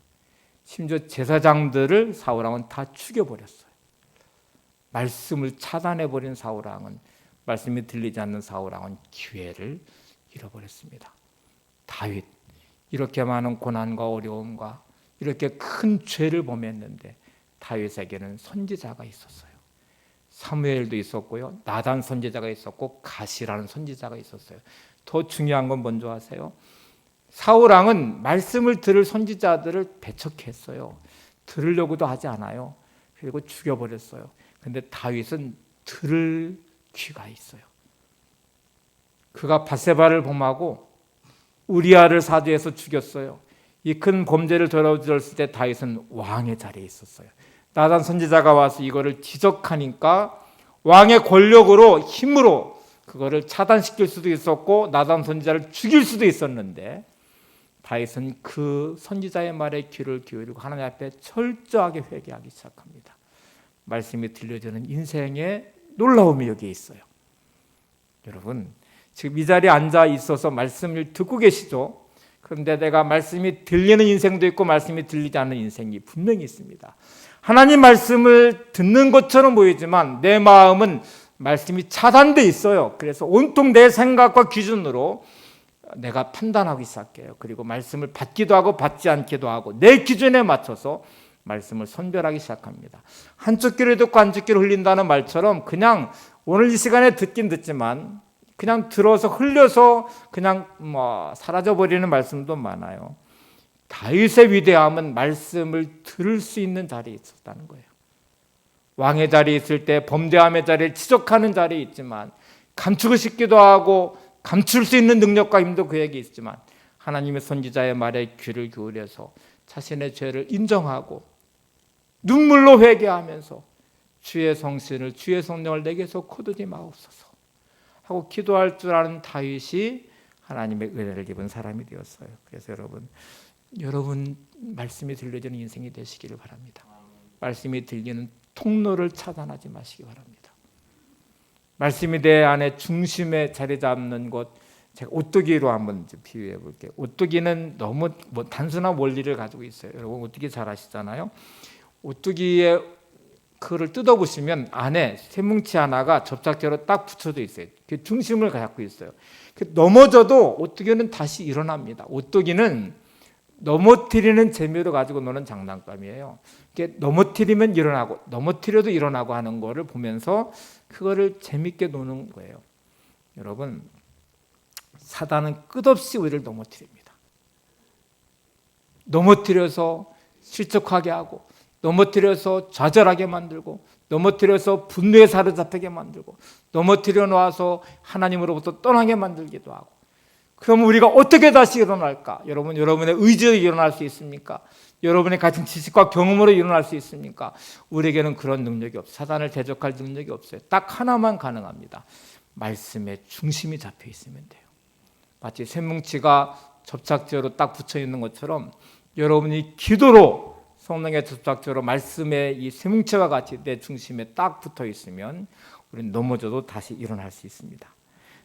심지어 제사장들을 사울 왕은 다 죽여버렸어요. 말씀을 차단해버린 사울 왕은, 말씀이 들리지 않는 사울 왕은 기회를 잃어버렸습니다. 다윗, 이렇게 많은 고난과 어려움과 이렇게 큰 죄를 범했는데 다윗에게는 선지자가 있었어요. 사무엘도 있었고요, 나단 선지자가 있었고 갓이라는 선지자가 있었어요. 더 중요한 건 뭔지 아세요? 사울 왕은 말씀을 들을 선지자들을 배척했어요. 들으려고도 하지 않아요. 그리고 죽여버렸어요. 근데 다윗은 들을 귀가 있어요. 그가 밧세바를 범하고 우리아를 사주해서 죽였어요. 이 큰 범죄를 저질렀을 때 다윗은 왕의 자리에 있었어요. 나단 선지자가 와서 이거를 지적하니까 왕의 권력으로, 힘으로 그거를 차단시킬 수도 있었고 나단 선지자를 죽일 수도 있었는데 다윗은 그 선지자의 말에 귀를 기울이고 하나님 앞에 철저하게 회개하기 시작합니다. 말씀이 들려주는 인생의 놀라움이 여기에 있어요. 여러분, 지금 이 자리에 앉아 있어서 말씀을 듣고 계시죠? 그런데 내가 말씀이 들리는 인생도 있고 말씀이 들리지 않는 인생이 분명히 있습니다. 하나님 말씀을 듣는 것처럼 보이지만 내 마음은 말씀이 차단돼 있어요. 그래서 온통 내 생각과 기준으로 내가 판단하기 시작해요. 그리고 말씀을 받기도 하고 받지 않기도 하고 내 기준에 맞춰서 말씀을 선별하기 시작합니다. 한쪽 귀를 듣고 한쪽 귀를 흘린다는 말처럼 그냥 오늘 이 시간에 듣긴 듣지만 그냥 들어서 흘려서 그냥 사라져버리는 말씀도 많아요. 다윗의 위대함은 말씀을 들을 수 있는 자리에 있었다는 거예요. 왕의 자리에 있을 때 범죄함의 자리를 지적하는 자리에 있지만 감추고 싶기도 하고 감출 수 있는 능력과 힘도 그에게 있지만 하나님의 선지자의 말에 귀를 기울여서 자신의 죄를 인정하고 눈물로 회개하면서 주의 성신을, 주의 성령을 내게서 거두지 마옵소서 하고 기도할 줄 아는 다윗이 하나님의 은혜를 입은 사람이 되었어요. 그래서 여러분 말씀이 들려지는 인생이 되시기를 바랍니다. 말씀이 들리는 통로를 차단하지 마시기 바랍니다. 말씀이 내 안에 중심에 자리 잡는 것, 제가 오뚜기로 한번 비유해 볼게요. 오뚜기는 너무 단순한 원리를 가지고 있어요. 여러분 오뚜기 잘 아시잖아요. 오뚜기의 그를 뜯어보시면 안에 쇠뭉치 하나가 접착제로 딱 붙여져 있어요. 그 중심을 잡고 있어요. 넘어져도 오뚜기는 다시 일어납니다. 오뚜기는 넘어뜨리는 재미로 가지고 노는 장난감이에요. 넘어뜨리면 일어나고 넘어뜨려도 일어나고 하는 거를 보면서 그거를 재밌게 노는 거예요. 여러분, 사단은 끝없이 우리를 넘어뜨립니다. 넘어뜨려서 실족하게 하고 넘어뜨려서 좌절하게 만들고 넘어뜨려서 분노에 사로잡히게 만들고 넘어뜨려 놓아서 하나님으로부터 떠나게 만들기도 하고. 그럼 우리가 어떻게 다시 일어날까? 여러분, 여러분의 의지로 일어날 수 있습니까? 여러분의 가진 지식과 경험으로 일어날 수 있습니까? 우리에게는 그런 능력이 없어요. 사단을 대적할 능력이 없어요. 딱 하나만 가능합니다. 말씀에 중심이 잡혀 있으면 돼요. 마치 쇠뭉치가 접착제로 딱 붙여 있는 것처럼 여러분이 기도로 성령의 접착제로 말씀의 이 쇠뭉치와 같이 내 중심에 딱 붙어 있으면 우리는 넘어져도 다시 일어날 수 있습니다.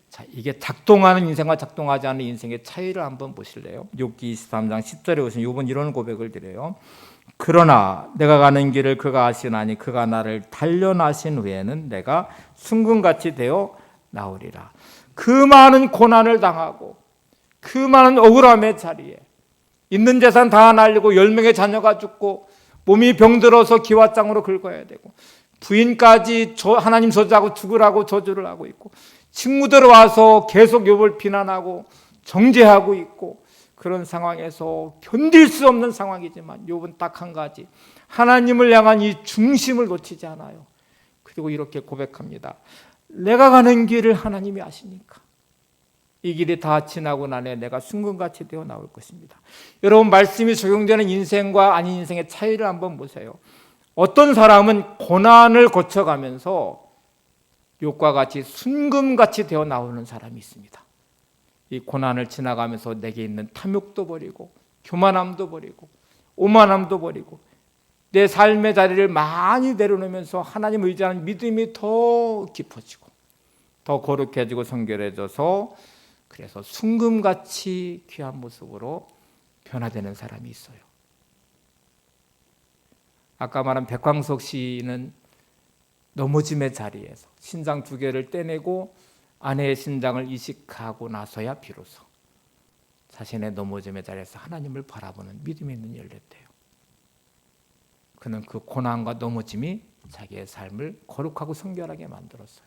자, 이게 작동하는 인생과 작동하지 않는 인생의 차이를 한번 보실래요? 욥기 23장 10절에 보시면 욥은 이런 고백을 드려요. 그러나 내가 가는 길을 그가 아시나니 그가 나를 단련하신 후에는 내가 순금같이 되어 나오리라. 그 많은 고난을 당하고 그 많은 억울함의 자리에 있는 재산 다 날리고 10명의 자녀가 죽고 몸이 병들어서 기와장으로 긁어야 되고 부인까지 하나님 저주하고 죽으라고 저주를 하고 있고 친구들 와서 계속 욥을 비난하고 정죄하고 있고 그런 상황에서 견딜 수 없는 상황이지만 욥은 딱 한 가지, 하나님을 향한 이 중심을 놓치지 않아요. 그리고 이렇게 고백합니다. 내가 가는 길을 하나님이 아시니까 이 길이 다 지나고 나네 내가 순금같이 되어 나올 것입니다. 여러분, 말씀이 적용되는 인생과 아닌 인생의 차이를 한번 보세요. 어떤 사람은 고난을 거쳐가면서 욥과 같이 순금같이 되어 나오는 사람이 있습니다. 이 고난을 지나가면서 내게 있는 탐욕도 버리고 교만함도 버리고 오만함도 버리고 내 삶의 자리를 많이 내려놓으면서 하나님 의지하는 믿음이 더 깊어지고 더 거룩해지고 성결해져서 그래서 순금같이 귀한 모습으로 변화되는 사람이 있어요. 아까 말한 백광석 시인은 넘어짐의 자리에서 신장 2개를 떼내고 아내의 신장을 이식하고 나서야 비로소 자신의 넘어짐의 자리에서 하나님을 바라보는 믿음이 있는 열렸대요. 그는 그 고난과 넘어짐이 자기의 삶을 거룩하고 성결하게 만들었어요.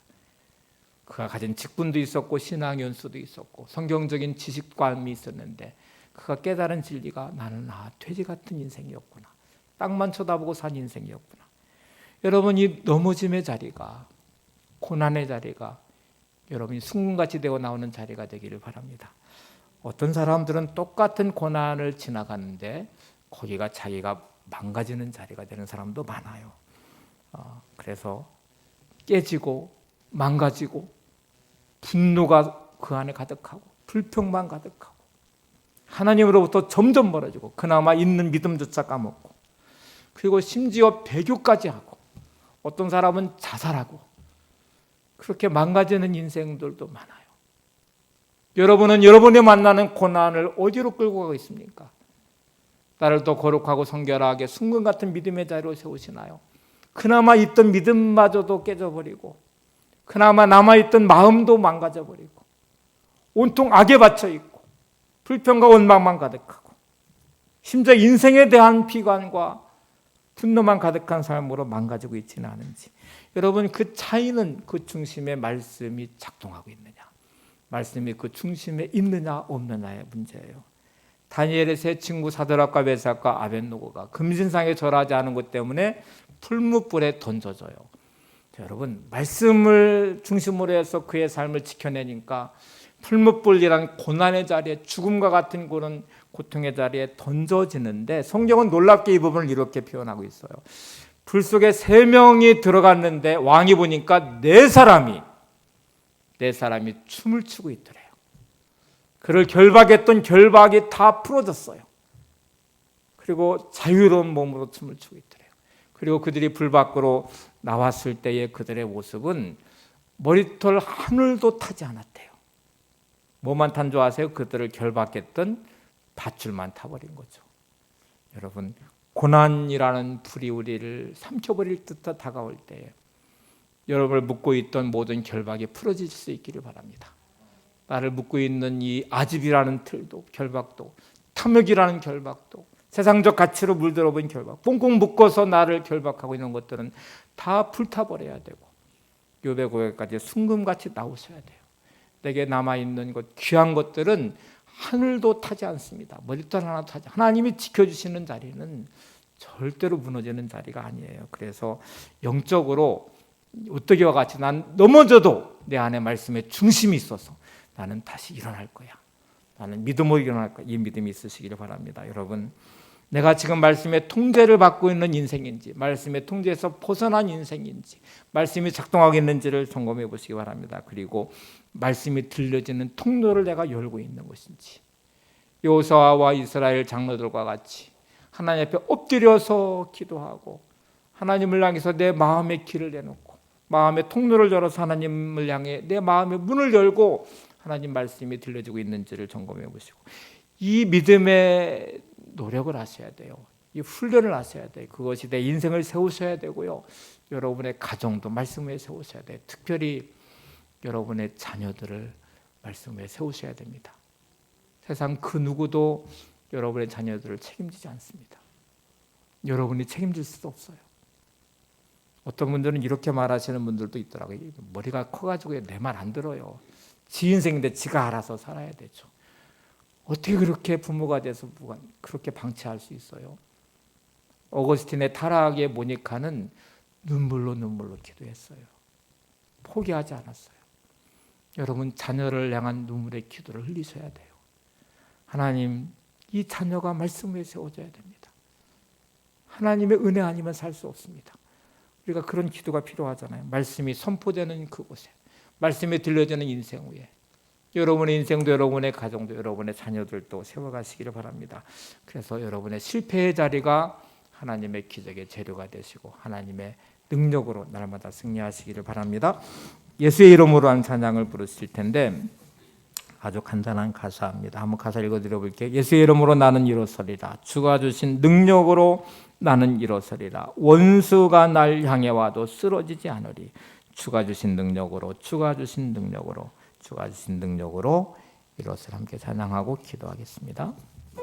그가 가진 직분도 있었고 신앙 연수도 있었고 성경적인 지식감이 있었는데 그가 깨달은 진리가 나는 돼지 같은 인생이었구나. 땅만 쳐다보고 산 인생이었구나. 여러분, 이 넘어짐의 자리가, 고난의 자리가 여러분이 순금같이 되어 나오는 자리가 되기를 바랍니다. 어떤 사람들은 똑같은 고난을 지나가는데 거기가 자기가 망가지는 자리가 되는 사람도 많아요. 그래서 깨지고 망가지고 분노가 그 안에 가득하고 불평만 가득하고 하나님으로부터 점점 멀어지고 그나마 있는 믿음조차 까먹고 그리고 심지어 배교까지 하고 어떤 사람은 자살하고 그렇게 망가지는 인생들도 많아요. 여러분은 여러분이 만나는 고난을 어디로 끌고 가고 있습니까? 나를 더 거룩하고 성결하게 순금 같은 믿음의 자리로 세우시나요? 그나마 있던 믿음마저도 깨져버리고 그나마 남아있던 마음도 망가져버리고 온통 악에 받쳐있고 불평과 원망만 가득하고 심지어 인생에 대한 비관과 분노만 가득한 삶으로 망가지고 있지는 않은지, 여러분, 그 차이는 그 중심에 말씀이 작동하고 있느냐, 말씀이 그 중심에 있느냐 없느냐의 문제예요. 다니엘의 세 친구 사드락과 메삭과 아벳노고가 금신상에 절하지 않은 것 때문에 풀무불에 던져져요. 여러분, 말씀을 중심으로 해서 그의 삶을 지켜내니까 풀무불이란 고난의 자리에, 죽음과 같은 그런 고통의 자리에 던져지는데, 성경은 놀랍게 이 부분을 이렇게 표현하고 있어요. 불 속에 3명이 들어갔는데 왕이 보니까 4사람이 춤을 추고 있더래요. 그를 결박했던 결박이 다 풀어졌어요. 그리고 자유로운 몸으로 춤을 추고 있더래요. 그리고 그들이 불 밖으로 나왔을 때의 그들의 모습은 머리털 하늘도 타지 않았대요. 뭐만 탄 줄 아세요? 그들을 결박했던 밧줄만 타버린 거죠. 여러분, 고난이라는 불이 우리를 삼켜버릴 듯 다가올 때에 여러분을 묶고 있던 모든 결박이 풀어질 수 있기를 바랍니다. 나를 묶고 있는 이 아집이라는 틀도, 결박도, 탐욕이라는 결박도, 세상적 가치로 물들어본 결박, 꽁꽁 묶어서 나를 결박하고 있는 것들은 다 불타버려야 되고 욥의 고백까지 순금같이 나오셔야 돼요. 내게 남아있는 것, 귀한 것들은 하늘도 타지 않습니다. 머리털 하나도 타지, 하나님이 지켜주시는 자리는 절대로 무너지는 자리가 아니에요. 그래서 영적으로 우뜨기와 같이 난 넘어져도 내 안에 말씀에 중심이 있어서 나는 다시 일어날 거야. 나는 믿음으로 일어날 거야. 이 믿음이 있으시기를 바랍니다. 여러분, 내가 지금 말씀의 통제를 받고 있는 인생인지, 말씀의 통제에서 벗어난 인생인지, 말씀이 작동하고 있는지를 점검해 보시기 바랍니다. 그리고 말씀이 들려지는 통로를 내가 열고 있는 것인지, 여호수아와 이스라엘 장로들과 같이 하나님 앞에 엎드려서 기도하고 하나님을 향해서 내 마음의 길을 내놓고 마음의 통로를 열어서 하나님을 향해 내 마음의 문을 열고 하나님 말씀이 들려지고 있는지를 점검해 보시고, 이 믿음의 노력을 하셔야 돼요. 이 훈련을 하셔야 돼요. 그것이 내 인생을 세우셔야 되고요. 여러분의 가정도 말씀 위에 세우셔야 돼요. 특별히 여러분의 자녀들을 말씀 위에 세우셔야 됩니다. 세상 그 누구도 여러분의 자녀들을 책임지지 않습니다. 여러분이 책임질 수도 없어요. 어떤 분들은 이렇게 말하시는 분들도 있더라고요. 머리가 커가지고 내 말 안 들어요. 지 인생인데 지가 알아서 살아야 되죠. 어떻게 그렇게 부모가 돼서 그렇게 방치할 수 있어요? 어거스틴의 타락의 모니카는 눈물로 기도했어요. 포기하지 않았어요. 여러분 자녀를 향한 눈물의 기도를 흘리셔야 돼요. 하나님, 이 자녀가 말씀 위에 세워져야 됩니다. 하나님의 은혜 아니면 살 수 없습니다. 우리가 그런 기도가 필요하잖아요. 말씀이 선포되는 그곳에, 말씀이 들려지는 인생 위에 여러분의 인생도 여러분의 가정도 여러분의 자녀들도 세워가시기를 바랍니다. 그래서 여러분의 실패의 자리가 하나님의 기적의 재료가 되시고 하나님의 능력으로 날마다 승리하시기를 바랍니다. 예수의 이름으로 한 찬양을 부르실 텐데 아주 간단한 가사입니다. 한번 가사 읽어드려 볼게요. 예수의 이름으로 나는 일어서리라. 주가 주신 능력으로 나는 일어서리라. 원수가 날 향해 와도 쓰러지지 않으리. 주가 주신 능력으로 일어서리 함께 찬양하고 기도하겠습니다.